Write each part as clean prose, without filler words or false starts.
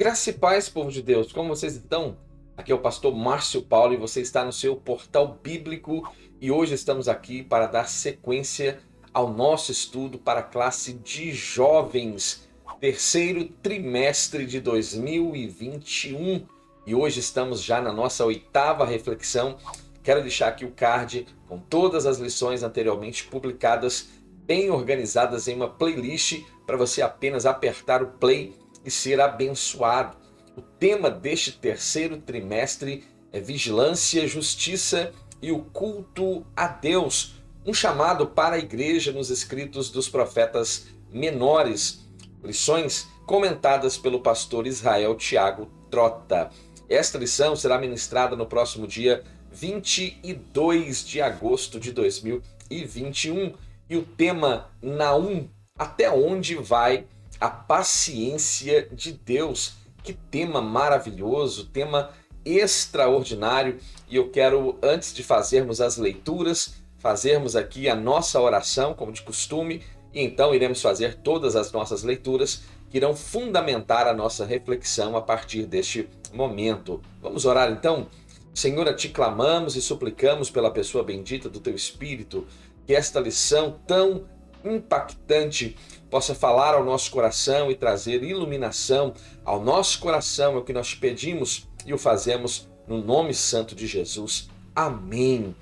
Graça e paz, povo de Deus, como vocês estão? Aqui é o pastor Márcio Paulo e você está no seu portal bíblico e hoje estamos aqui para dar sequência ao nosso estudo para a classe de jovens, terceiro trimestre de 2021 e hoje estamos já na nossa oitava reflexão. Quero deixar aqui o card com todas as lições anteriormente publicadas, bem organizadas em uma playlist para você apenas apertar o play e ser abençoado. O tema deste terceiro trimestre é vigilância, justiça e o culto a Deus. Um chamado para a igreja nos escritos dos profetas menores. Lições comentadas pelo pastor Israel Tiago Trota. Esta lição será ministrada no próximo dia 22 de agosto de 2021. E o tema Naum, até onde vai a paciência de Deus? Que tema maravilhoso, tema extraordinário. E eu quero, antes de fazermos as leituras, fazermos aqui a nossa oração, como de costume, e então iremos fazer todas as nossas leituras que irão fundamentar a nossa reflexão a partir deste momento. Vamos orar então? Senhor, a ti clamamos e suplicamos pela pessoa bendita do teu Espírito, que esta lição tão impactante possa falar ao nosso coração e trazer iluminação ao nosso coração. É o que nós te pedimos e o fazemos no nome santo de Jesus. Amém.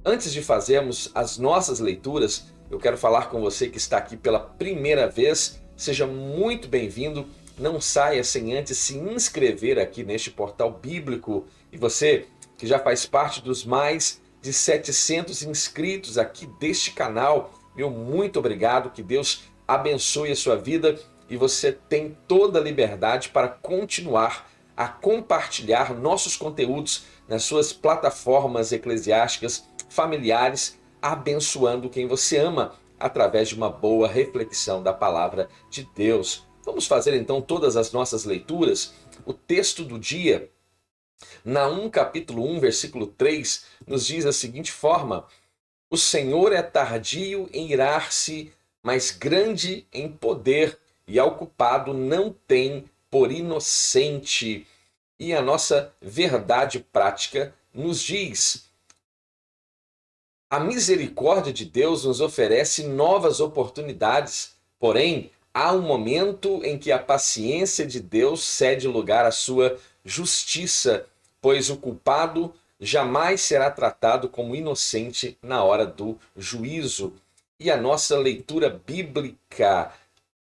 Antes de fazermos as nossas leituras, eu quero falar com você que está aqui pela primeira vez. Seja muito bem-vindo. Não saia sem antes se inscrever aqui neste portal bíblico. E você que já faz parte dos mais de 700 inscritos aqui deste canal, meu muito obrigado, que Deus abençoe a sua vida e você tem toda a liberdade para continuar a compartilhar nossos conteúdos nas suas plataformas eclesiásticas, familiares, abençoando quem você ama através de uma boa reflexão da palavra de Deus. Vamos fazer então todas as nossas leituras. O texto do dia, Naum capítulo 1, versículo 3, nos diz da seguinte forma: o Senhor é tardio em irar-se, mas grande em poder, e ao culpado não tem por inocente. E a nossa verdade prática nos diz: a misericórdia de Deus nos oferece novas oportunidades, porém, há um momento em que a paciência de Deus cede lugar à sua justiça, pois o culpado jamais será tratado como inocente na hora do juízo. E a nossa leitura bíblica.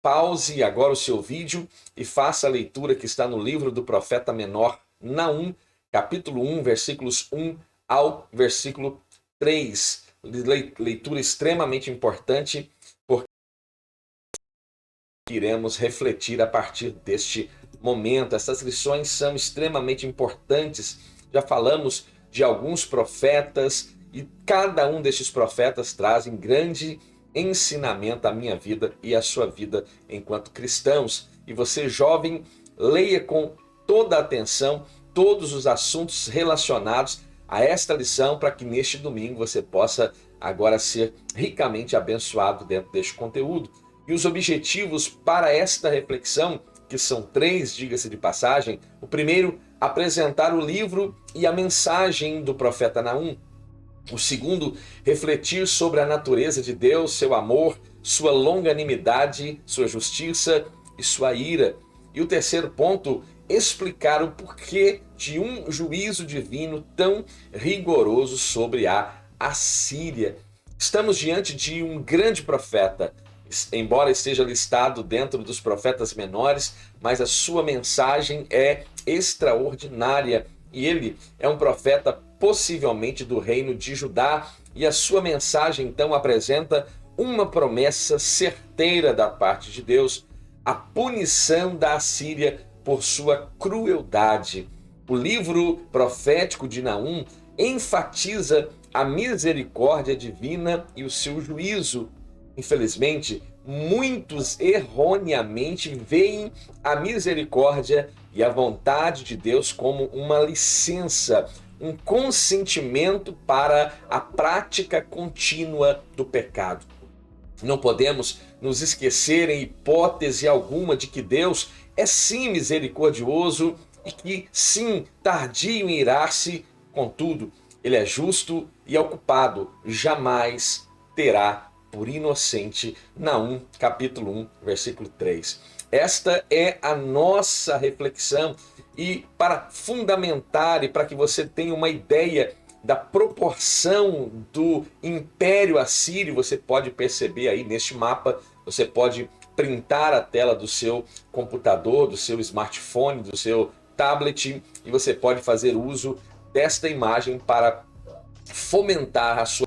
Pause agora o seu vídeo e faça a leitura que está no livro do profeta menor Naum, capítulo 1, versículos 1 ao versículo 3. Leitura extremamente importante, porque iremos refletir a partir deste momento. Essas lições são extremamente importantes. Já falamos de alguns profetas e cada um destes profetas trazem grande ensinamento à minha vida e à sua vida enquanto cristãos. E você, jovem, leia com toda a atenção todos os assuntos relacionados a esta lição, para que neste domingo você possa agora ser ricamente abençoado dentro deste conteúdo. E os objetivos para esta reflexão, que são 3, diga-se de passagem. O primeiro, apresentar o livro e a mensagem do profeta Naum. O segundo, refletir sobre a natureza de Deus, seu amor, sua longanimidade, sua justiça e sua ira. E o terceiro ponto, explicar o porquê de um juízo divino tão rigoroso sobre a Assíria. Estamos diante de um grande profeta, embora esteja listado dentro dos profetas menores, mas a sua mensagem é extraordinária. E ele é um profeta possivelmente do reino de Judá, e a sua mensagem então apresenta uma promessa certeira da parte de Deus: a punição da Assíria por sua crueldade. O livro profético de Naum enfatiza a misericórdia divina e o seu juízo. Infelizmente, muitos erroneamente veem a misericórdia e a vontade de Deus como uma licença, um consentimento para a prática contínua do pecado. Não podemos nos esquecer em hipótese alguma de que Deus é sim misericordioso e que sim tardio em irar-se, contudo, ele é justo e ao culpado jamais terá por inocente. Naum, capítulo 1, versículo 3. Esta é a nossa reflexão e para fundamentar e para que você tenha uma ideia da proporção do Império Assírio, você pode perceber aí neste mapa, você pode printar a tela do seu computador, do seu smartphone, do seu tablet e você pode fazer uso desta imagem para fomentar a sua.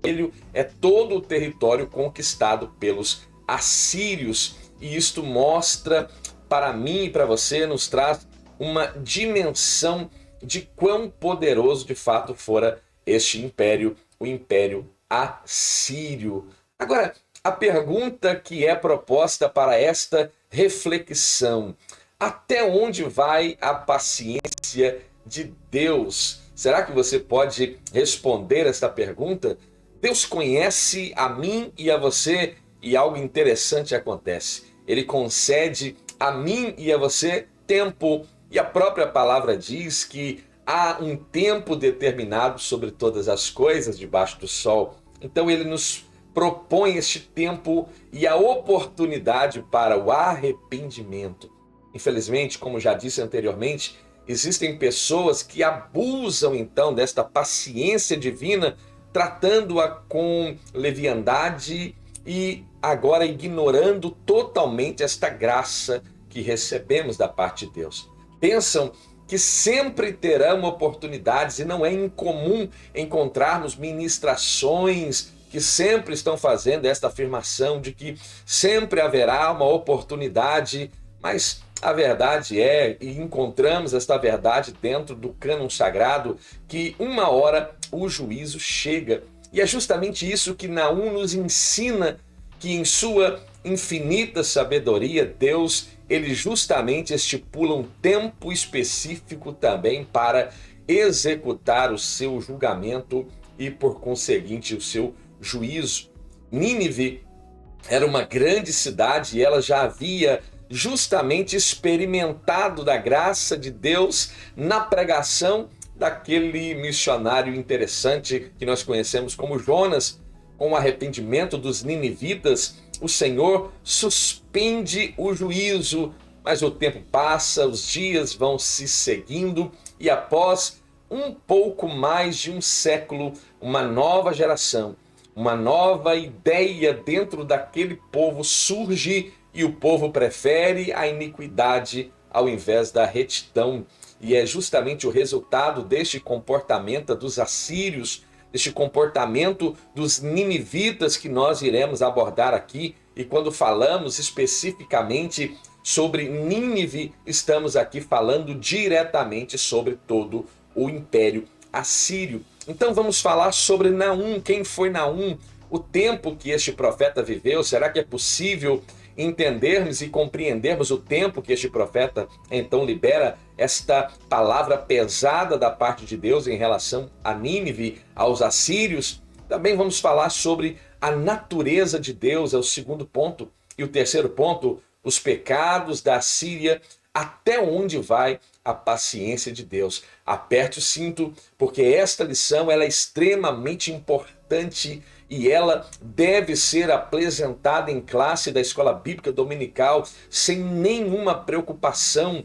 Ele é todo o território conquistado pelos assírios e isto mostra para mim e para você, nos traz uma dimensão de quão poderoso de fato fora este império, o Império Assírio. Agora, a pergunta que é proposta para esta reflexão: até onde vai a paciência de Deus? Será que você pode responder esta pergunta? Deus conhece a mim e a você e algo interessante acontece. Ele concede a mim e a você tempo e a própria palavra diz que há um tempo determinado sobre todas as coisas debaixo do sol. Então ele nos propõe este tempo e a oportunidade para o arrependimento. Infelizmente, como já disse anteriormente, existem pessoas que abusam então desta paciência divina, tratando-a com leviandade e agora ignorando totalmente esta graça que recebemos da parte de Deus. Pensam que sempre terão oportunidades e não é incomum encontrarmos ministrações que sempre estão fazendo esta afirmação de que sempre haverá uma oportunidade, mas a verdade é, e encontramos esta verdade dentro do cânon sagrado, que uma hora o juízo chega. E é justamente isso que Naum nos ensina, que em sua infinita sabedoria, Deus, ele justamente estipula um tempo específico também para executar o seu julgamento e, por conseguinte, o seu juízo. Nínive era uma grande cidade e ela já havia justamente experimentado da graça de Deus na pregação daquele missionário interessante que nós conhecemos como Jonas. Com o arrependimento dos ninivitas, o Senhor suspende o juízo, mas o tempo passa, os dias vão se seguindo e após um pouco mais de um século, uma nova geração, uma nova ideia dentro daquele povo surge e o povo prefere a iniquidade ao invés da retidão. E é justamente o resultado deste comportamento dos assírios, deste comportamento dos ninivitas que nós iremos abordar aqui. E quando falamos especificamente sobre Nínive, estamos aqui falando diretamente sobre todo o Império Assírio. Então vamos falar sobre Naum. Quem foi Naum? O tempo que este profeta viveu. Será que é possível entendermos e compreendermos o tempo que este profeta então libera esta palavra pesada da parte de Deus em relação a Nínive, aos assírios? Também vamos falar sobre a natureza de Deus, é o segundo ponto. E o terceiro ponto, os pecados da Síria. Até onde vai a paciência de Deus? Aperte o cinto, porque esta lição ela é extremamente importante e ela deve ser apresentada em classe da Escola Bíblica Dominical sem nenhuma preocupação,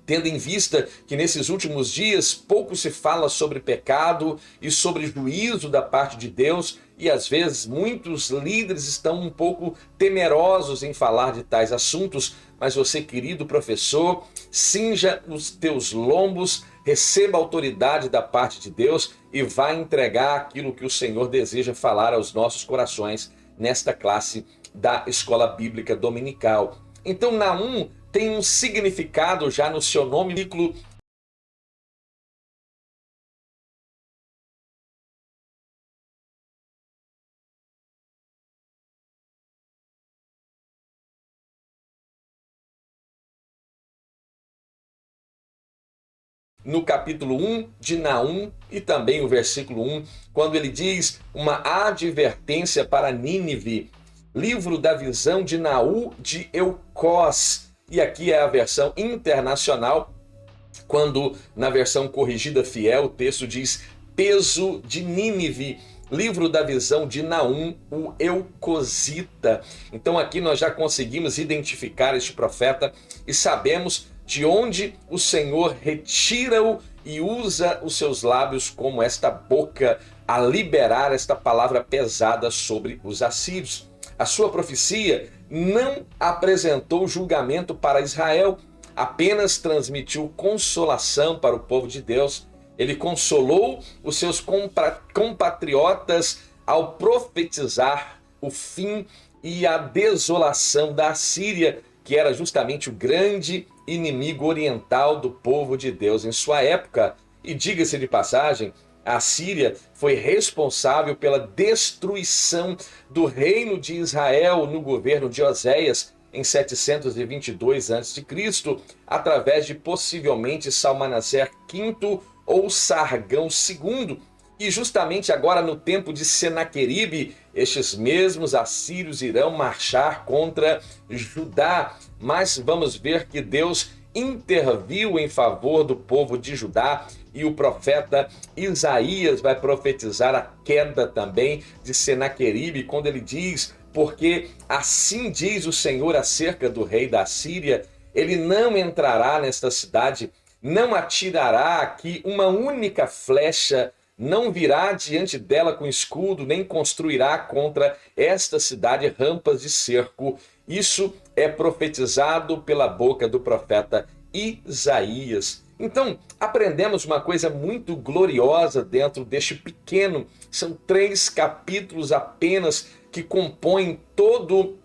tendo em vista que nesses últimos dias pouco se fala sobre pecado e sobre juízo da parte de Deus, e às vezes muitos líderes estão um pouco temerosos em falar de tais assuntos. Mas você, querido professor, cinja os teus lombos, receba a autoridade da parte de Deus e vá entregar aquilo que o Senhor deseja falar aos nossos corações nesta classe da Escola Bíblica Dominical. Então Naum tem um significado já no seu nome. No capítulo 1 de Naum e também o versículo 1, quando ele diz uma advertência para Nínive. livro da visão de Naú de Elcós. E aqui é a versão internacional, quando na versão corrigida fiel o texto diz peso de Nínive. Livro da visão de Naum, o Elcosita. Então aqui nós já conseguimos identificar este profeta e sabemos de onde o Senhor retira-o e usa os seus lábios como esta boca a liberar esta palavra pesada sobre os assírios. A sua profecia não apresentou julgamento para Israel, apenas transmitiu consolação para o povo de Deus. Ele consolou os seus compatriotas ao profetizar o fim e a desolação da Assíria, que era justamente o grande inimigo oriental do povo de Deus em sua época. E diga-se de passagem, a Síria foi responsável pela destruição do reino de Israel no governo de Oséias em 722 a.C., através de possivelmente Salmanaser V ou Sargão II. E justamente agora no tempo de Senaqueribe, estes mesmos assírios irão marchar contra Judá. Mas vamos ver que Deus interviu em favor do povo de Judá, e o profeta Isaías vai profetizar a queda também de Senaqueribe, quando ele diz: porque assim diz o Senhor acerca do rei da Síria, ele não entrará nesta cidade, não atirará aqui uma única flecha, não virá diante dela com escudo, nem construirá contra esta cidade rampas de cerco. Isso é profetizado pela boca do profeta Isaías. Então, aprendemos uma coisa muito gloriosa dentro deste pequeno, são 3 capítulos apenas que compõem todo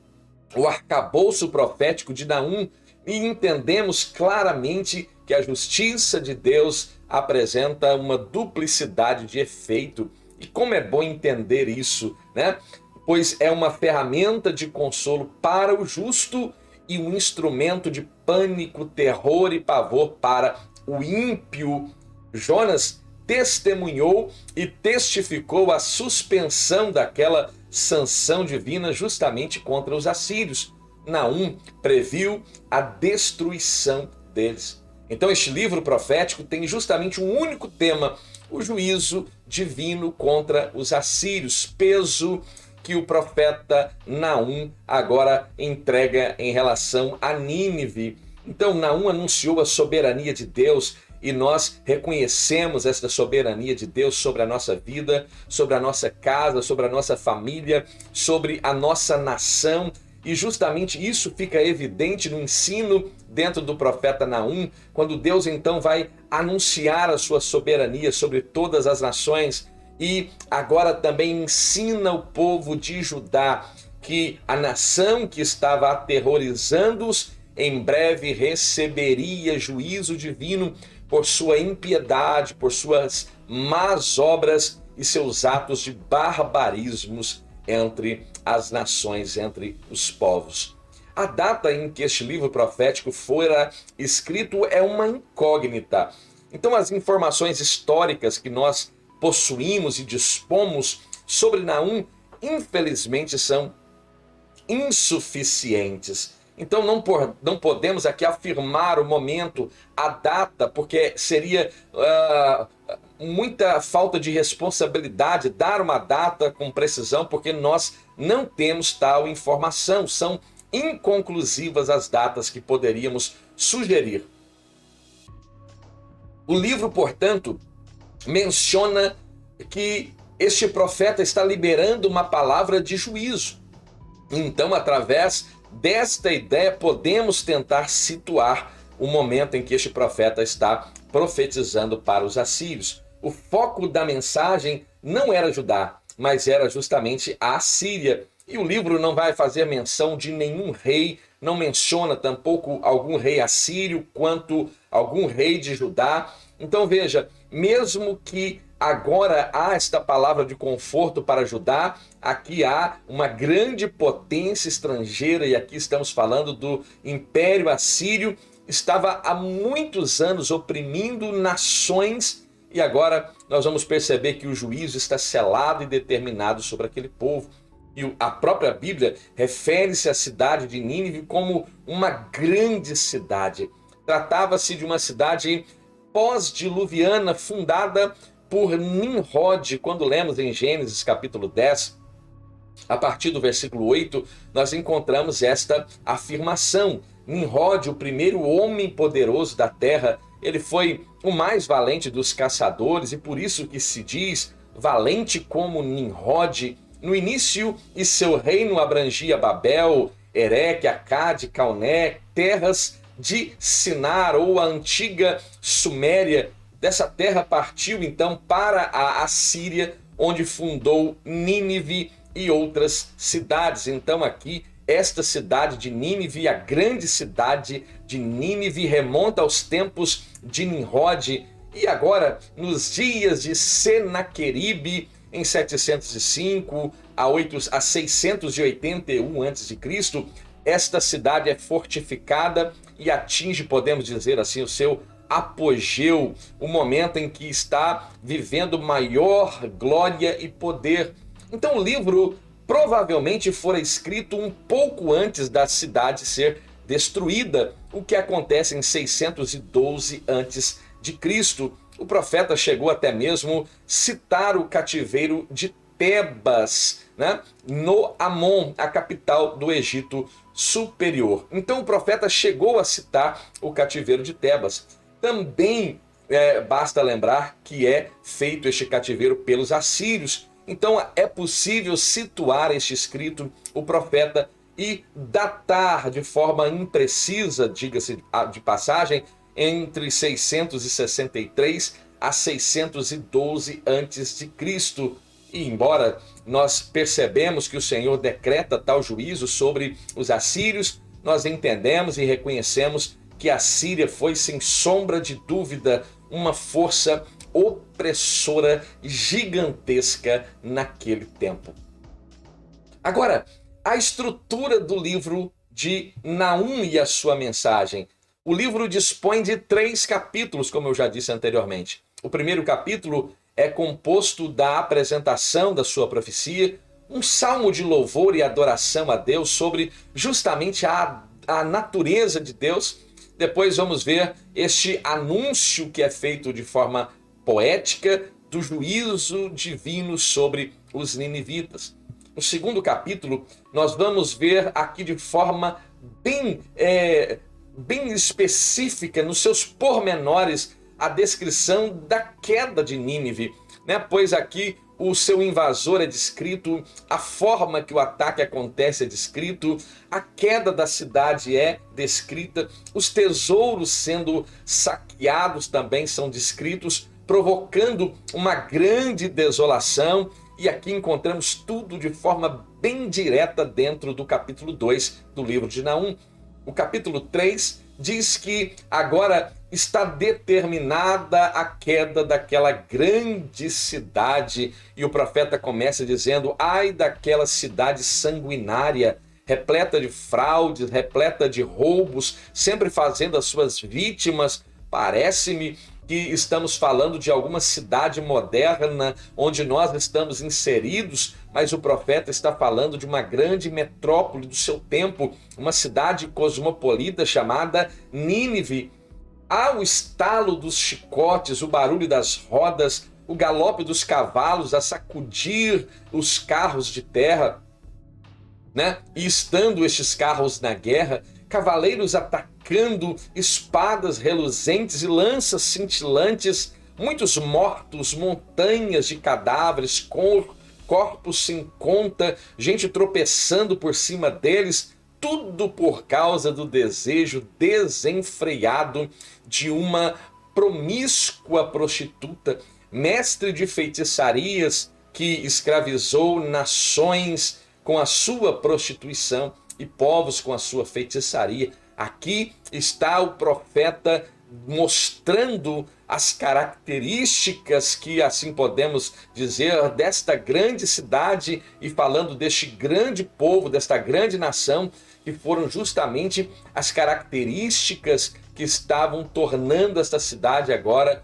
o arcabouço profético de Naum, e entendemos claramente que a justiça de Deus apresenta uma duplicidade de efeito. E como é bom entender isso, né? Pois é uma ferramenta de consolo para o justo e um instrumento de pânico, terror e pavor para o ímpio. Jonas testemunhou e testificou a suspensão daquela sanção divina justamente contra os assírios. Naum previu a destruição deles. Então este livro profético tem justamente um único tema: o juízo divino contra os assírios, peso que o profeta Naum agora entrega em relação a Nínive. Então Naum anunciou a soberania de Deus, e nós reconhecemos esta soberania de Deus sobre a nossa vida, sobre a nossa casa, sobre a nossa família, sobre a nossa nação. E justamente isso fica evidente no ensino dentro do profeta Naum, quando Deus então vai anunciar a sua soberania sobre todas as nações, e agora também ensina o povo de Judá que a nação que estava aterrorizando-os em breve receberia juízo divino por sua impiedade, por suas más obras e seus atos de barbarismos entre as nações, entre os povos. A data em que este livro profético fora escrito é uma incógnita. Então as informações históricas que nós possuímos e dispomos sobre Naum, infelizmente, são insuficientes. Então não podemos aqui afirmar o momento, a data, porque seria muita falta de responsabilidade dar uma data com precisão, porque nós não temos tal informação. São inconclusivas as datas que poderíamos sugerir. O livro, portanto, menciona que este profeta está liberando uma palavra de juízo. Então, através desta ideia, podemos tentar situar o momento em que este profeta está profetizando para os assírios. O foco da mensagem não era Judá, mas era justamente a Assíria. E o livro não vai fazer menção de nenhum rei, não menciona tampouco algum rei assírio, quanto algum rei de Judá. Então veja, mesmo que agora há esta palavra de conforto para Judá, aqui há uma grande potência estrangeira, e aqui estamos falando do Império Assírio, estava há muitos anos oprimindo nações, e agora nós vamos perceber que o juízo está selado e determinado sobre aquele povo. E a própria Bíblia refere-se à cidade de Nínive como uma grande cidade. Tratava-se de uma cidade pós-diluviana, fundada por Nimrod. Quando lemos em Gênesis capítulo 10, a partir do versículo 8, nós encontramos esta afirmação. Nimrod, o primeiro homem poderoso da terra, ele foi o mais valente dos caçadores, e por isso que se diz valente como Nimrod. No início, e seu reino abrangia Babel, Ereque, Acade, Calné, terras de Sinar, ou a antiga Suméria. Dessa terra partiu então para a Assíria, onde fundou Nínive e outras cidades. Então aqui, esta cidade de Nínive, a grande cidade de Nínive, remonta aos tempos de Nimrod. E agora, nos dias de Senaqueribe, em 705 a 681 a.C., esta cidade é fortificada e atinge, podemos dizer assim, o seu apogeu, o momento em que está vivendo maior glória e poder. Então o livro provavelmente fora escrito um pouco antes da cidade ser destruída, o que acontece em 612 a.C. O profeta chegou até mesmo citar o cativeiro de Tebas, né, no Amon, a capital do Egito Superior. Então o profeta chegou a citar o cativeiro de Tebas. Também basta lembrar que é feito este cativeiro pelos assírios. Então é possível situar este escrito, o profeta, e datar de forma imprecisa, diga-se de passagem, entre 663 a 612 a.C. E embora nós percebemos que o Senhor decreta tal juízo sobre os assírios, nós entendemos e reconhecemos que a Síria foi, sem sombra de dúvida, uma força opressora gigantesca naquele tempo. Agora, a estrutura do livro de Naum e a sua mensagem. O livro dispõe de 3 capítulos, como eu já disse anteriormente. O primeiro capítulo é composto da apresentação da sua profecia, um salmo de louvor e adoração a Deus sobre justamente a natureza de Deus. Depois vamos ver este anúncio que é feito de forma poética do juízo divino sobre os ninivitas. No segundo capítulo, nós vamos ver aqui de forma bem específica, nos seus pormenores, a descrição da queda de Nínive, né? Pois aqui o seu invasor é descrito, a forma que o ataque acontece é descrito, a queda da cidade é descrita, os tesouros sendo saqueados também são descritos, provocando uma grande desolação. E aqui encontramos tudo de forma bem direta dentro do capítulo 2 do livro de Naum. O capítulo 3 diz que agora está determinada a queda daquela grande cidade. E o profeta começa dizendo: ai daquela cidade sanguinária, repleta de fraudes, repleta de roubos, sempre fazendo as suas vítimas. Parece-me que estamos falando de alguma cidade moderna onde nós estamos inseridos, mas o profeta está falando de uma grande metrópole do seu tempo, uma cidade cosmopolita chamada Nínive. Há o estalo dos chicotes, o barulho das rodas, o galope dos cavalos a sacudir os carros de terra, né? E estando estes carros na guerra, cavaleiros atacando, espadas reluzentes e lanças cintilantes, muitos mortos, montanhas de cadáveres, corpos sem conta, gente tropeçando por cima deles, tudo por causa do desejo desenfreado de uma promíscua prostituta, mestre de feitiçarias, que escravizou nações com a sua prostituição e povos com a sua feitiçaria. Aqui está o profeta mostrando as características, que assim podemos dizer, desta grande cidade, e falando deste grande povo, desta grande nação, que foram justamente as características que estavam tornando esta cidade agora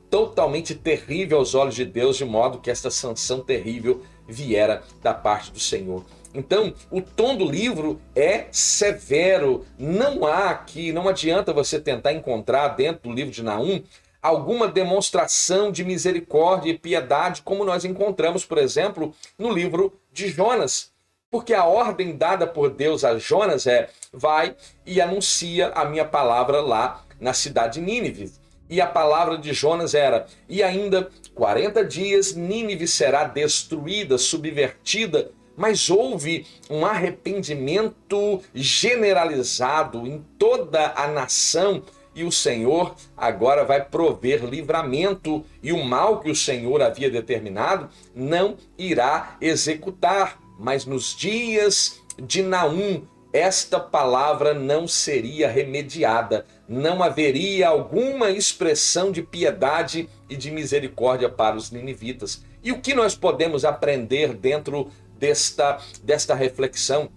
totalmente terrível aos olhos de Deus, de modo que esta sanção terrível viera da parte do Senhor. Então, o tom do livro é severo. Não há aqui, não adianta você tentar encontrar dentro do livro de Naum alguma demonstração de misericórdia e piedade, como nós encontramos, por exemplo, no livro de Jonas. Porque a ordem dada por Deus a Jonas é: vai e anuncia a minha palavra lá na cidade de Nínive. E a palavra de Jonas era: e ainda 40 dias Nínive será destruída, subvertida. Mas houve um arrependimento generalizado em toda a nação, e o Senhor agora vai prover livramento, e o mal que o Senhor havia determinado não irá executar. Mas nos dias de Naum, esta palavra não seria remediada, não haveria alguma expressão de piedade e de misericórdia para os ninivitas. E o que nós podemos aprender dentro desta reflexão?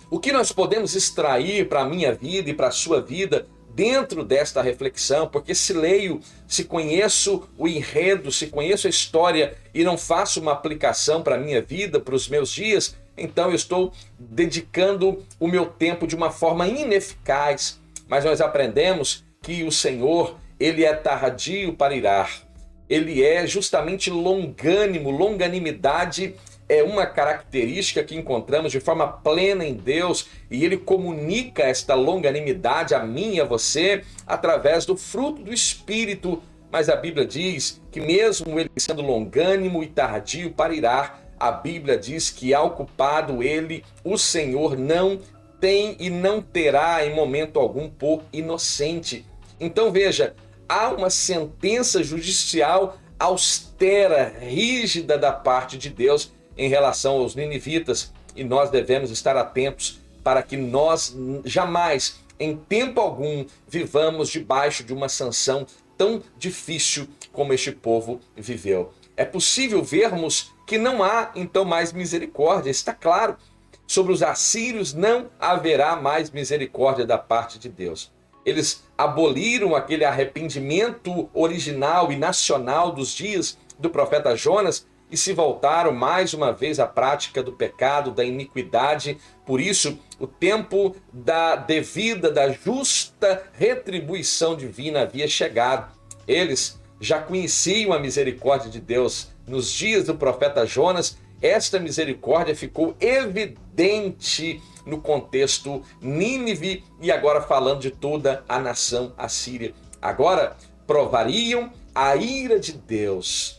O que nós podemos extrair para a minha vida e para a sua vida dentro desta reflexão? Porque se leio, se conheço o enredo, se conheço a história e não faço uma aplicação para a minha vida, para os meus dias, então eu estou dedicando o meu tempo de uma forma ineficaz. Mas nós aprendemos que o Senhor, ele é tardio para irar. Ele é justamente longânimo. Longanimidade é uma característica que encontramos de forma plena em Deus, e ele comunica esta longanimidade a mim e a você através do fruto do Espírito. Mas a Bíblia diz que mesmo ele sendo longânimo e tardio para irar, a Bíblia diz que ao culpado ele, o Senhor, não tem e não terá em momento algum por inocente. Então veja, há uma sentença judicial austera, rígida da parte de Deus em relação aos ninivitas, e nós devemos estar atentos para que nós jamais, em tempo algum, vivamos debaixo de uma sanção tão difícil como este povo viveu. É possível vermos que não há então mais misericórdia, está claro. Sobre os assírios não haverá mais misericórdia da parte de Deus. Eles aboliram aquele arrependimento original e nacional dos dias do profeta Jonas e se voltaram mais uma vez à prática do pecado, da iniquidade. Por isso, o tempo da devida, da justa retribuição divina havia chegado. Eles já conheciam a misericórdia de Deus nos dias do profeta Jonas. Esta misericórdia ficou evidente no contexto Nínive e agora falando de toda a nação assíria. Agora provariam a ira de Deus.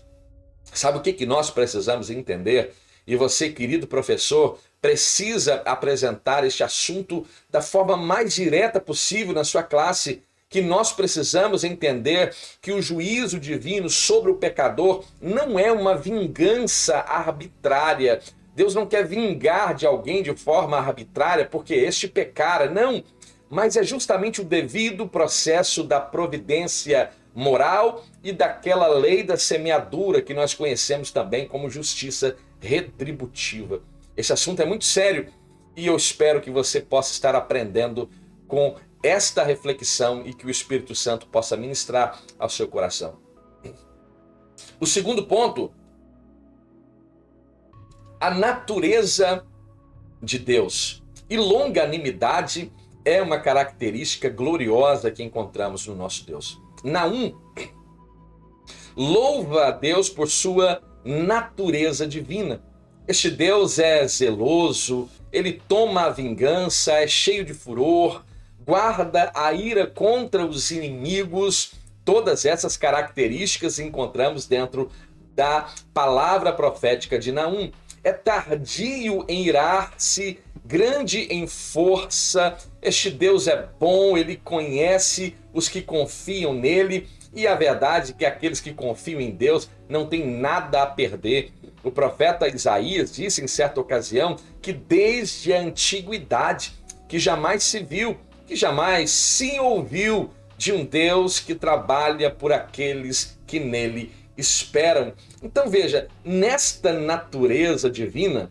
Sabe o que nós precisamos entender? E você, querido professor, precisa apresentar este assunto da forma mais direta possível na sua classe, que nós precisamos entender que o juízo divino sobre o pecador não é uma vingança arbitrária. Deus não quer vingar de alguém de forma arbitrária porque este pecara, não. Mas é justamente o devido processo da providência moral e daquela lei da semeadura que nós conhecemos também como justiça retributiva. Esse assunto é muito sério e eu espero que você possa estar aprendendo com esta reflexão e que o Espírito Santo possa ministrar ao seu coração. O segundo ponto, a natureza de Deus. E longanimidade é uma característica gloriosa que encontramos no nosso Deus. Naum louva a Deus por sua natureza divina. Este Deus é zeloso, ele toma a vingança, é cheio de furor, guarda a ira contra os inimigos. Todas essas características encontramos dentro da palavra profética de Naum. É tardio em irar-se, grande em força. Este Deus é bom, ele conhece os que confiam nele, e a verdade é que aqueles que confiam em Deus não têm nada a perder. O profeta Isaías disse em certa ocasião que desde a antiguidade, que jamais se viu, que jamais se ouviu de um Deus que trabalha por aqueles que nele esperam. Então veja, nesta natureza divina,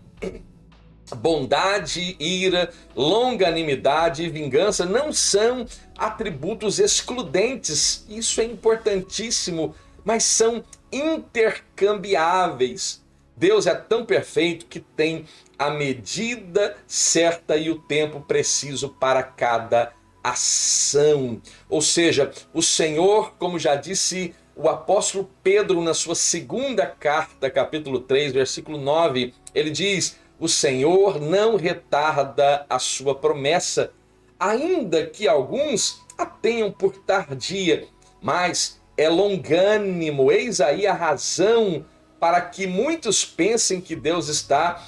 bondade, ira, longanimidade e vingança não são atributos excludentes. Isso é importantíssimo, mas são intercambiáveis. Deus é tão perfeito que tem a medida certa e o tempo preciso para cada ação. Ou seja, o Senhor, como já disse o apóstolo Pedro na sua segunda carta, capítulo 3, versículo 9, ele diz: o Senhor não retarda a sua promessa, ainda que alguns a tenham por tardia, mas é longânimo. Eis aí a razão para que muitos pensem que Deus está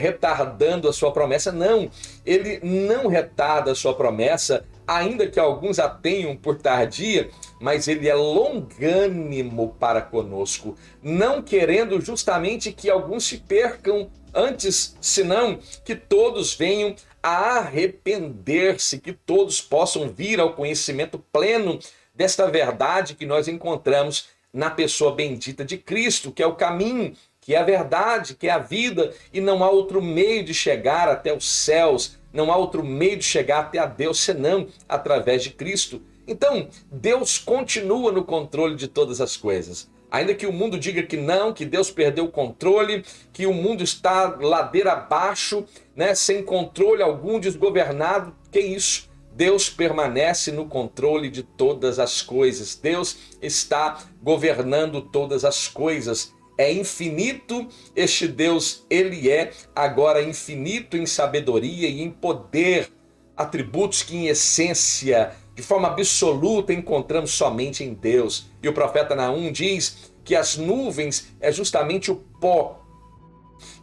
retardando a sua promessa. Não, ele não retarda a sua promessa, ainda que alguns a tenham por tardia, mas ele é longânimo para conosco, não querendo justamente que alguns se percam antes, senão que todos venham a arrepender-se, que todos possam vir ao conhecimento pleno desta verdade que nós encontramos na pessoa bendita de Cristo, que é o caminho, que é a verdade, que é a vida, e não há outro meio de chegar até os céus, não há outro meio de chegar até a Deus senão através de Cristo. Então, Deus continua no controle de todas as coisas. Ainda que o mundo diga que não, que Deus perdeu o controle, que o mundo está ladeira abaixo, né, sem controle algum, desgovernado, que isso? Deus permanece no controle de todas as coisas. Deus está governando todas as coisas. É infinito este Deus, ele é agora infinito em sabedoria e em poder, atributos que em essência, de forma absoluta, encontramos somente em Deus. E o profeta Naum diz que as nuvens é justamente o pó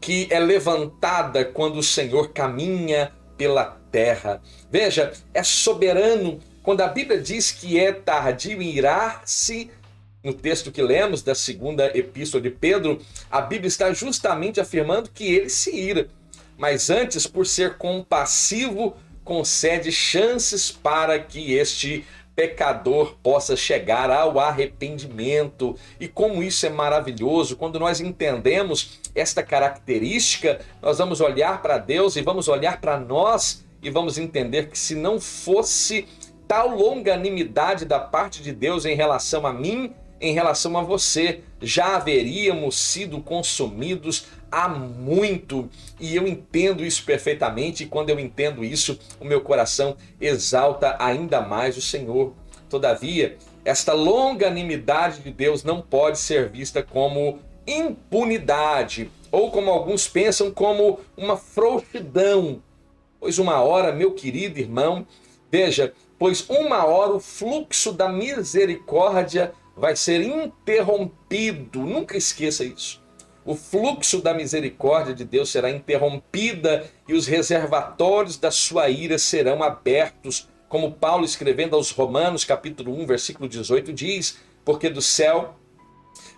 que é levantada quando o Senhor caminha pela terra. Veja, é soberano. Quando a Bíblia diz que é tardio em irar-se, no texto que lemos da segunda epístola de Pedro, a Bíblia está justamente afirmando que ele se ira. Mas antes, por ser compassivo, concede chances para que este pecador possa chegar ao arrependimento. E como isso é maravilhoso, quando nós entendemos esta característica, nós vamos olhar para Deus e vamos olhar para nós e vamos entender que se não fosse tal longanimidade da parte de Deus em relação a mim, em relação a você, já haveríamos sido consumidos há muito. E eu entendo isso perfeitamente, e quando eu entendo isso, o meu coração exalta ainda mais o Senhor. Todavia, esta longanimidade de Deus não pode ser vista como impunidade, ou como alguns pensam, como uma frouxidão. Pois uma hora, meu querido irmão, veja, pois uma hora o fluxo da misericórdia vai ser interrompido. Nunca esqueça isso. O fluxo da misericórdia de Deus será interrompida e os reservatórios da sua ira serão abertos, como Paulo escrevendo aos Romanos, capítulo 1, versículo 18 diz: porque do céu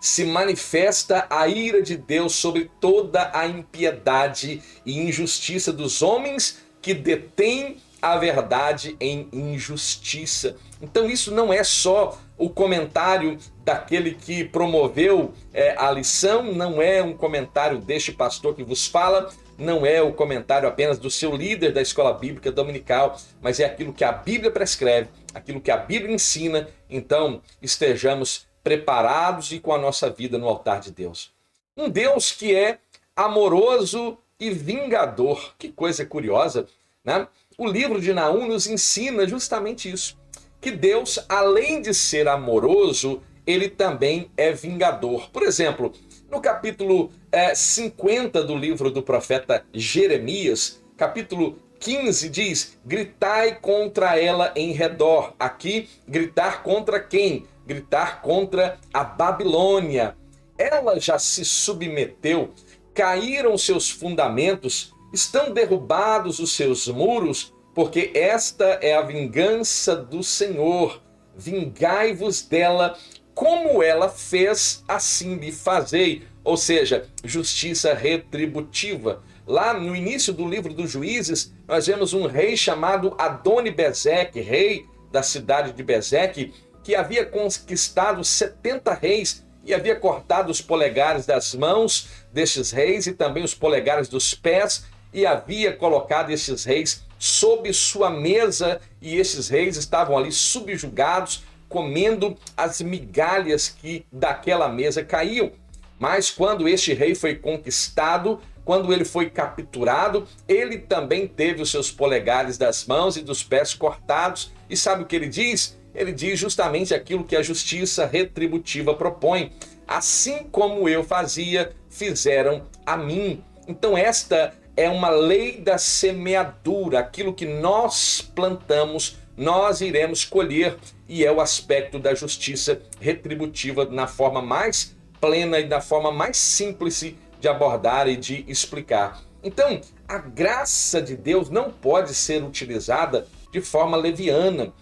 se manifesta a ira de Deus sobre toda a impiedade e injustiça dos homens que detêm a verdade em injustiça. Então isso não é só o comentário daquele que promoveu a lição, não é um comentário deste pastor que vos fala, não é o comentário apenas do seu líder da escola bíblica dominical, mas é aquilo que a Bíblia prescreve, aquilo que a Bíblia ensina. Então estejamos preparados e com a nossa vida no altar de Deus. Um Deus que é amoroso e vingador. Que coisa curiosa, né? O livro de Naum nos ensina justamente isso, que Deus, além de ser amoroso, ele também é vingador. Por exemplo, no capítulo 50 do livro do profeta Jeremias, capítulo 15 diz: gritai contra ela em redor. Aqui, gritar contra quem? Gritar contra a Babilônia. Ela já se submeteu, caíram seus fundamentos, estão derrubados os seus muros, porque esta é a vingança do Senhor. Vingai-vos dela, como ela fez, assim lhe fazei. Ou seja, justiça retributiva. Lá no início do livro dos Juízes, nós vemos um rei chamado Adoni-Bezeque, rei da cidade de Bezeque, que havia conquistado 70 reis e havia cortado os polegares das mãos destes reis e também os polegares dos pés, e havia colocado esses reis sob sua mesa, e esses reis estavam ali subjugados, comendo as migalhas que daquela mesa caíam. Mas quando este rei foi conquistado, quando ele foi capturado, ele também teve os seus polegares das mãos e dos pés cortados. E sabe o que ele diz? Ele diz justamente aquilo que a justiça retributiva propõe. Assim como eu fazia, fizeram a mim. Então esta é uma lei da semeadura. Aquilo que nós plantamos, nós iremos colher. E é o aspecto da justiça retributiva na forma mais plena e da forma mais simples de abordar e de explicar. Então, a graça de Deus não pode ser utilizada de forma leviana.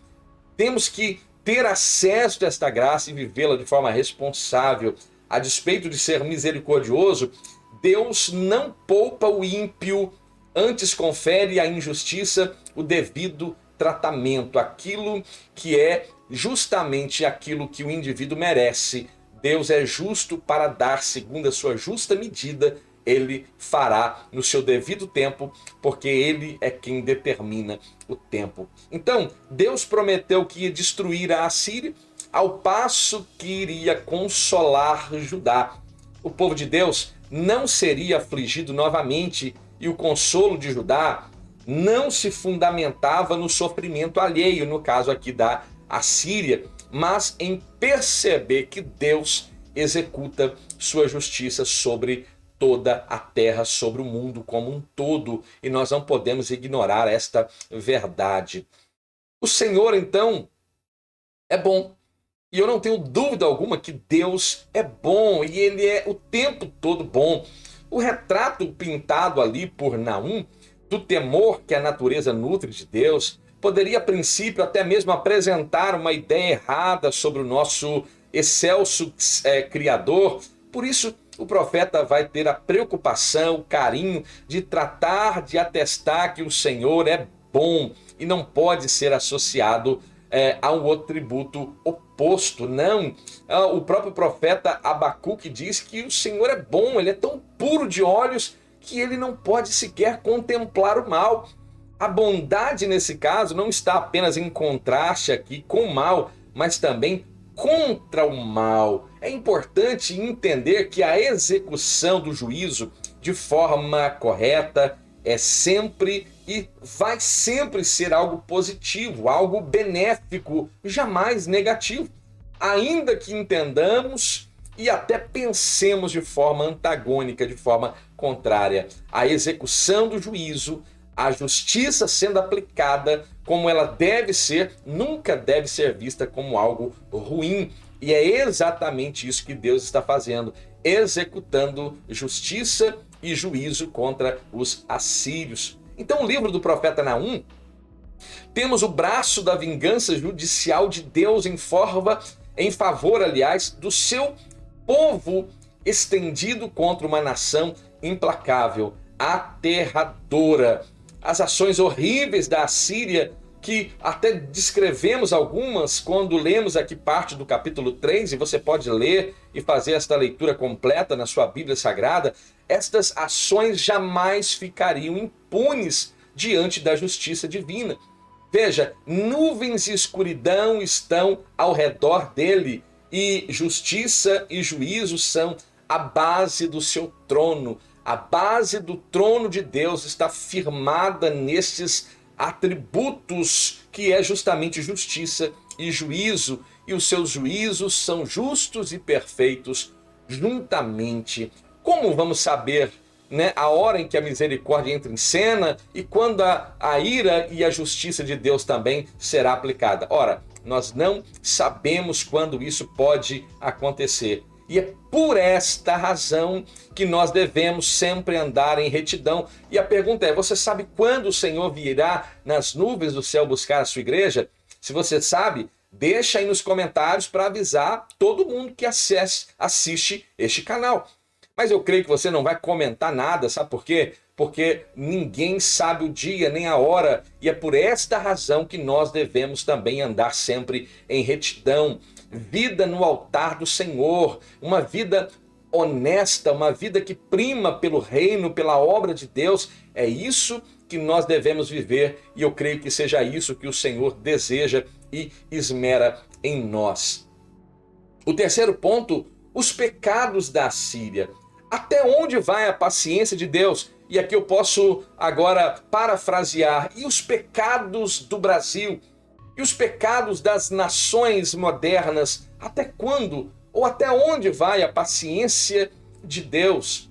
Temos que ter acesso a esta graça e vivê-la de forma responsável. A despeito de ser misericordioso, Deus não poupa o ímpio, antes confere à injustiça o devido tratamento, aquilo que é justamente aquilo que o indivíduo merece. Deus é justo para dar segundo a sua justa medida, ele fará no seu devido tempo, porque ele é quem determina o tempo. Então, Deus prometeu que ia destruir a Assíria, ao passo que iria consolar Judá. O povo de Deus não seria afligido novamente, e o consolo de Judá não se fundamentava no sofrimento alheio, no caso aqui da Assíria, mas em perceber que Deus executa sua justiça sobre toda a terra, sobre o mundo como um todo, e nós não podemos ignorar esta verdade. O Senhor, então, é bom. E eu não tenho dúvida alguma que Deus é bom, e Ele é o tempo todo bom. O retrato pintado ali por Naum, do temor que a natureza nutre de Deus, poderia a princípio até mesmo apresentar uma ideia errada sobre o nosso excelso Criador. Por isso, o profeta vai ter a preocupação, o carinho de tratar de atestar que o Senhor é bom e não pode ser associado a um outro tributo oposto. Não, o próprio profeta Abacuque diz que o Senhor é bom, ele é tão puro de olhos que ele não pode sequer contemplar o mal. A bondade nesse caso não está apenas em contraste aqui com o mal, mas também contra o mal. É importante entender que a execução do juízo de forma correta é sempre e vai sempre ser algo positivo, algo benéfico, jamais negativo. Ainda que entendamos e até pensemos de forma antagônica, de forma contrária, a execução do juízo, a justiça sendo aplicada como ela deve ser, nunca deve ser vista como algo ruim. E é exatamente isso que Deus está fazendo, executando justiça e juízo contra os assírios. Então, o livro do profeta Naum, temos o braço da vingança judicial de Deus em favor, aliás, do seu povo estendido contra uma nação implacável, aterradora. As ações horríveis da Assíria, que até descrevemos algumas quando lemos aqui parte do capítulo 3, e você pode ler e fazer esta leitura completa na sua Bíblia Sagrada, estas ações jamais ficariam impunes diante da justiça divina. Veja, nuvens e escuridão estão ao redor dele, e justiça e juízo são a base do seu trono. A base do trono de Deus está firmada nestes atributos, que é justamente justiça e juízo, e os seus juízos são justos e perfeitos juntamente. Como vamos saber, a hora em que a misericórdia entra em cena e quando a ira e a justiça de Deus também será aplicada? Ora, nós não sabemos quando isso pode acontecer. E é por esta razão que nós devemos sempre andar em retidão. E a pergunta é, você sabe quando o Senhor virá nas nuvens do céu buscar a sua igreja? Se você sabe, deixa aí nos comentários para avisar todo mundo que assiste este canal. Mas eu creio que você não vai comentar nada, sabe por quê? Porque ninguém sabe o dia nem a hora, e é por esta razão que nós devemos também andar sempre em retidão. Vida no altar do Senhor, uma vida honesta, uma vida que prima pelo reino, pela obra de Deus. É isso que nós devemos viver, e eu creio que seja isso que o Senhor deseja e esmera em nós. O terceiro ponto, os pecados da Assíria. Até onde vai a paciência de Deus? E aqui eu posso agora parafrasear. E os pecados do Brasil? E os pecados das nações modernas? Até quando? Ou até onde vai a paciência de Deus?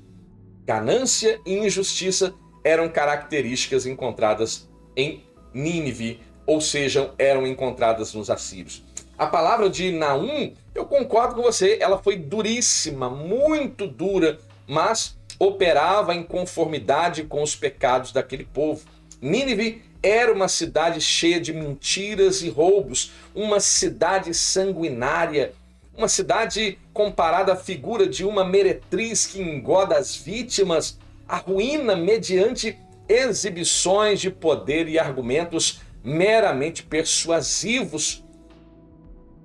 Ganância e injustiça eram características encontradas em Nínive, ou seja, eram encontradas nos assírios. A palavra de Naum, eu concordo com você, ela foi duríssima, muito dura, mas operava em conformidade com os pecados daquele povo. Nínive era uma cidade cheia de mentiras e roubos, uma cidade sanguinária, uma cidade comparada à figura de uma meretriz que engoda as vítimas, a ruína mediante exibições de poder e argumentos meramente persuasivos.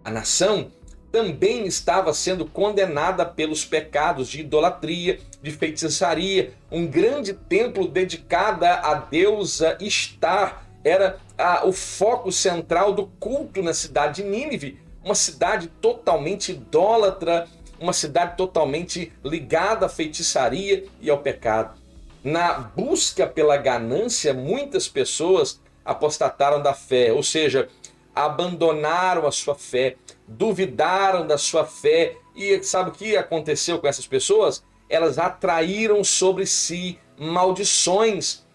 A nação também estava sendo condenada pelos pecados de idolatria, de feitiçaria. Um grande templo dedicado à deusa Ishtar era o foco central do culto na cidade de Nínive. Uma cidade totalmente idólatra, uma cidade totalmente ligada à feitiçaria e ao pecado. Na busca pela ganância, muitas pessoas apostataram da fé, ou seja, abandonaram a sua fé, duvidaram da sua fé. E sabe o que aconteceu com essas pessoas? Elas atraíram sobre si maldições.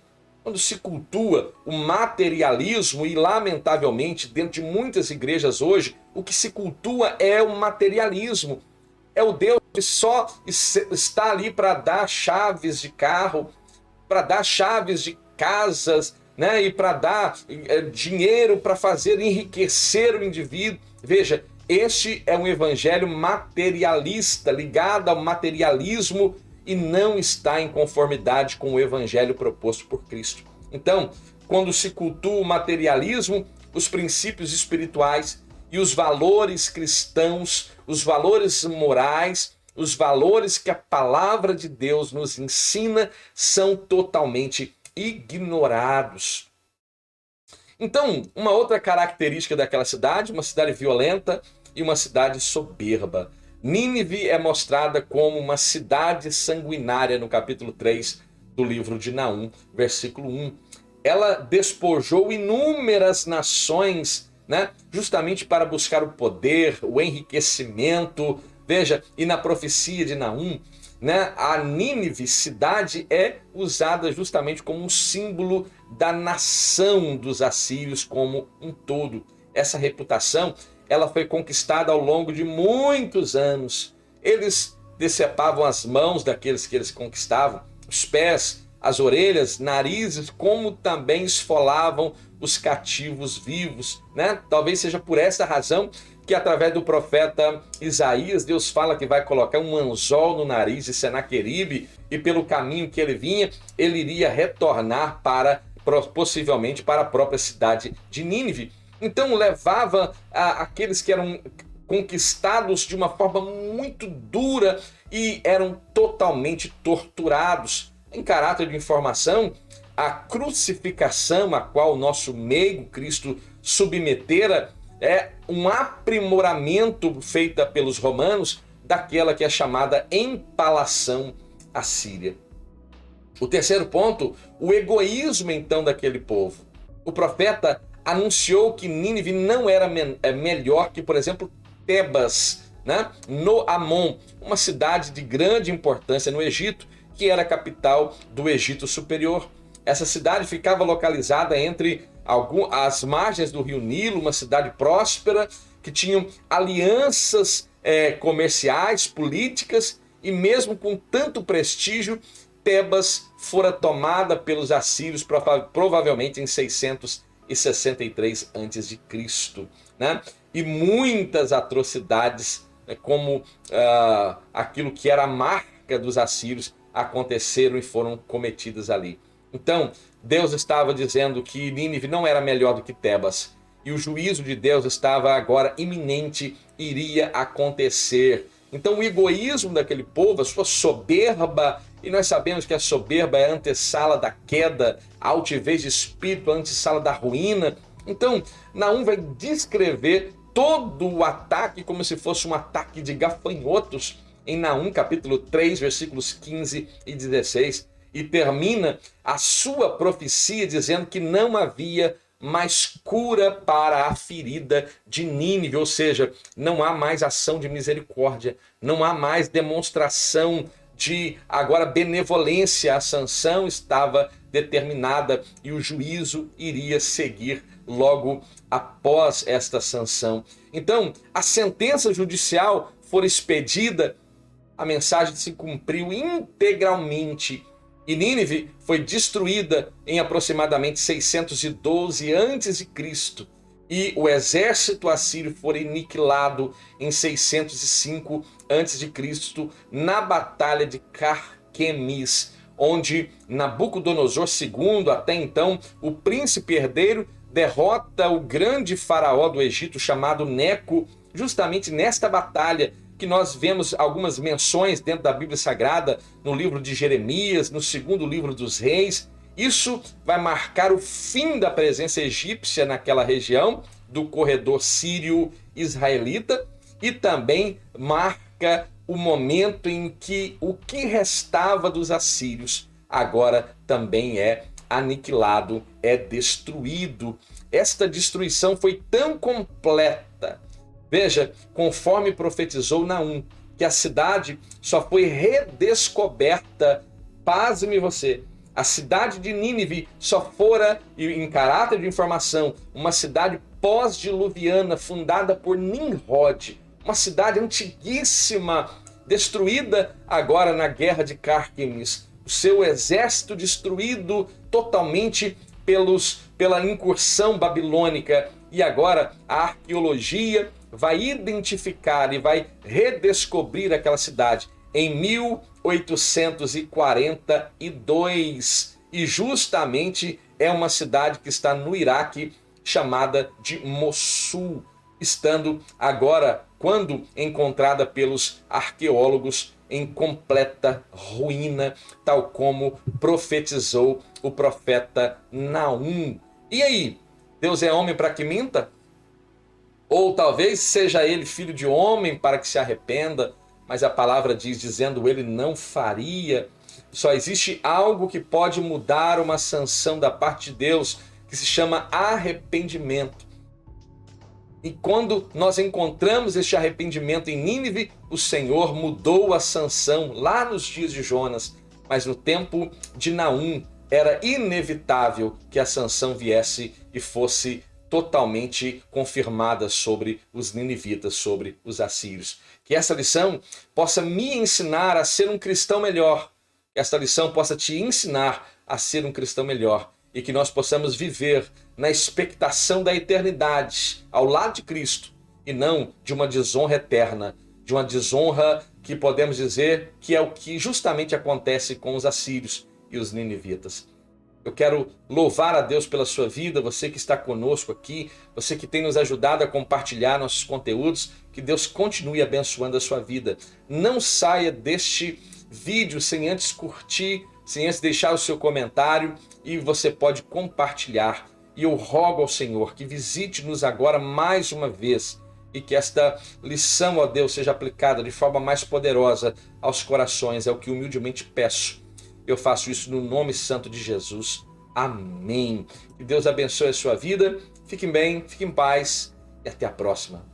Quando se cultua o materialismo, e lamentavelmente dentro de muitas igrejas hoje, o que se cultua é o materialismo. É o Deus que só está ali para dar chaves de carro, para dar chaves de casas, né? E para dar dinheiro para fazer enriquecer o indivíduo. Veja, este é um evangelho materialista, ligado ao materialismo, e não está em conformidade com o evangelho proposto por Cristo. Então, quando se cultua o materialismo, os princípios espirituais e os valores cristãos, os valores morais, os valores que a palavra de Deus nos ensina são totalmente ignorados. Então, uma outra característica daquela cidade, uma cidade violenta e uma cidade soberba. Nínive é mostrada como uma cidade sanguinária no capítulo 3 do livro de Naum, versículo 1. Ela despojou inúmeras nações, né, justamente para buscar o poder, o enriquecimento. Veja, e na profecia de Naum, né, a Nínive, cidade, é usada justamente como um símbolo da nação dos assírios como um todo. Essa reputação, ela foi conquistada ao longo de muitos anos. Eles decepavam as mãos daqueles que eles conquistavam, os pés, as orelhas, narizes, como também esfolavam os cativos vivos, né? Talvez seja por essa razão que através do profeta Isaías, Deus fala que vai colocar um anzol no nariz de Senaqueribe, e pelo caminho que ele vinha, ele iria retornar possivelmente para a própria cidade de Nínive. Então levava aqueles que eram conquistados de uma forma muito dura e eram totalmente torturados. Em caráter de informação, a crucificação a qual o nosso meigo Cristo submetera é um aprimoramento feita pelos romanos daquela que é chamada empalação assíria. O terceiro ponto, o egoísmo então daquele povo. O profeta anunciou que Nínive não era melhor que, por exemplo, Tebas, né? No Amon, uma cidade de grande importância no Egito, que era a capital do Egito Superior. Essa cidade ficava localizada entre as margens do rio Nilo, uma cidade próspera, que tinha alianças comerciais, políticas, e mesmo com tanto prestígio, Tebas fora tomada pelos assírios provavelmente em 663 a.C., né? E muitas atrocidades, como aquilo que era a marca dos assírios, aconteceram e foram cometidas ali. Então, Deus estava dizendo que Nínive não era melhor do que Tebas, e o juízo de Deus estava agora iminente, iria acontecer. Então o egoísmo daquele povo, a sua soberba, e nós sabemos que a soberba é a antessala da queda, a altivez de espírito, a antessala da ruína. Então Naum vai descrever todo o ataque como se fosse um ataque de gafanhotos. em Naum, capítulo 3, versículos 15 e 16, e termina a sua profecia dizendo que não havia mais cura para a ferida de Nínive, ou seja, não há mais ação de misericórdia, não há mais demonstração de agora benevolência. A sanção estava determinada e o juízo iria seguir logo após esta sanção. Então, a sentença judicial for expedida, a mensagem se cumpriu integralmente e Nínive foi destruída em aproximadamente 612 a.C. e o exército assírio foi aniquilado em 605 a.C. na Batalha de Carquemis, onde Nabucodonosor II, até então o príncipe herdeiro, derrota o grande faraó do Egito chamado Neco, justamente nesta batalha que nós vemos algumas menções dentro da Bíblia Sagrada, no livro de Jeremias, no segundo livro dos Reis. Isso vai marcar o fim da presença egípcia naquela região, do corredor sírio-israelita, e também marca o momento em que o que restava dos assírios agora também é aniquilado, é destruído. Esta destruição foi tão completa, veja, conforme profetizou Naum, que a cidade só foi redescoberta, pasme você, a cidade de Nínive só fora, em caráter de informação, uma cidade pós-diluviana fundada por Nimrod, uma cidade antiguíssima, destruída agora na guerra de Carquemis, o seu exército destruído totalmente pela incursão babilônica, e agora a arqueologia vai identificar e vai redescobrir aquela cidade em 1842, e justamente é uma cidade que está no Iraque, chamada de Mossul, estando agora, quando encontrada pelos arqueólogos, em completa ruína, tal como profetizou o profeta Naum. E aí, Deus é homem para que minta? Ou talvez seja ele filho de homem para que se arrependa, mas a palavra diz, dizendo ele não faria. Só existe algo que pode mudar uma sanção da parte de Deus, que se chama arrependimento. E quando nós encontramos este arrependimento em Nínive, o Senhor mudou a sanção lá nos dias de Jonas. Mas no tempo de Naum era inevitável que a sanção viesse e fosse totalmente confirmada sobre os ninivitas, sobre os assírios. Que essa lição possa me ensinar a ser um cristão melhor. Que esta lição possa te ensinar a ser um cristão melhor. E que nós possamos viver na expectação da eternidade, ao lado de Cristo, e não de uma desonra eterna, de uma desonra que podemos dizer que é o que justamente acontece com os assírios e os ninivitas. Eu quero louvar a Deus pela sua vida, você que está conosco aqui, você que tem nos ajudado a compartilhar nossos conteúdos, que Deus continue abençoando a sua vida. Não saia deste vídeo sem antes curtir, sem antes deixar o seu comentário, e você pode compartilhar. E eu rogo ao Senhor que visite-nos agora mais uma vez e que esta lição, ó Deus, seja aplicada de forma mais poderosa aos corações. É o que humildemente peço. Eu faço isso no nome santo de Jesus. Amém. Que Deus abençoe a sua vida. Fiquem bem, fiquem em paz e até a próxima.